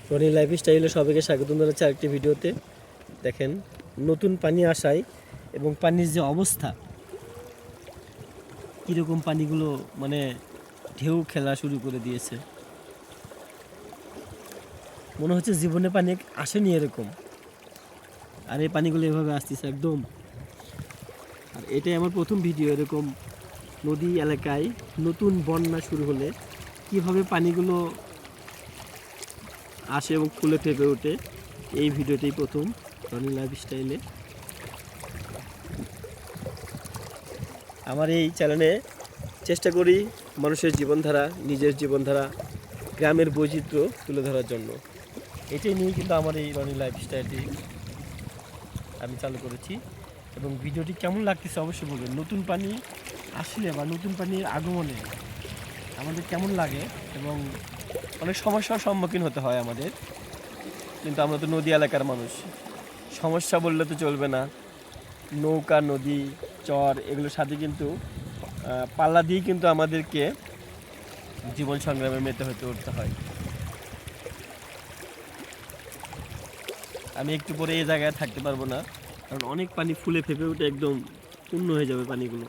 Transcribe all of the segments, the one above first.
রনি লাইফস্টাইলে সবাইকে স্বাগতম জানাচ্ছি আরেকটি ভিডিওতে। দেখেন নতুন পানি আসায় এবং পানির যে অবস্থা, কীরকম পানিগুলো মানে ঢেউ খেলা শুরু করে দিয়েছে। মনে হচ্ছে জীবনে পানি আসেনি এরকম, আর এই পানিগুলো এভাবে আসতেছে একদম। আর এটাই আমার প্রথম ভিডিও এরকম নদী এলাকায় নতুন বন্যা শুরু হলে কীভাবে পানিগুলো আসে এবং ফুলে ফেপে ওঠে, এই ভিডিওটাই প্রথম রনি লাইফস্টাইলে। আমার এই চ্যানেলে চেষ্টা করি মানুষের জীবনধারা, নিজের জীবনধারা, গ্রামের বৈচিত্র্য তুলে ধরার জন্য। এটাই নিয়ে কিন্তু আমার এই রনি লাইফস্টাইলটি আমি চালু করেছি। এবং ভিডিওটি কেমন লাগতেছে অবশ্যই বলবেন। নতুন পানি আসলে বা নতুন পানির আগমনে আমাদের কেমন লাগে এবং অনেক সমস্যার সম্মুখীন হতে হয় আমাদের। কিন্তু আমরা তো নদী এলাকার মানুষ, সমস্যা বললে তো চলবে না। নৌকা, নদী, চর এগুলোর সাথে কিন্তু পাল্লা দিয়ে কিন্তু আমাদেরকে জীবন সংগ্রামে মেতে হতে উঠতে হয়। আমি একটু পরে এই জায়গায় থাকতে পারবো না, কারণ অনেক পানি ফুলে ফেপে উঠে একদম পূর্ণ হয়ে যাবে পানিগুলো।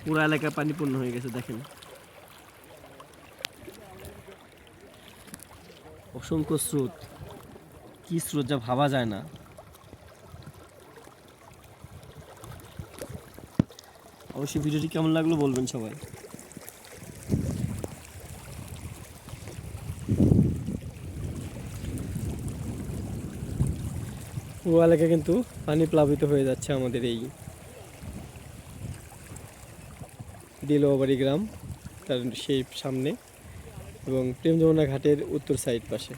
পুরো এলাকা পানি পূর্ণ হয়ে গেছে। দেখেন অসংখ্য স্রোত, কি স্রোত যা ভাবা যায় না। অবশ্যই ভিডিওটি কেমন লাগলো বলবেন সবাই। পুরো এলাকা কিন্তু পানি প্লাবিত হয়ে যাচ্ছে আমাদের এই দিলওয়াবাড়ি গ্রাম, তার সেই সামনে এবং প্রেম যমুনা ঘাটের উত্তর সাইড পাশে।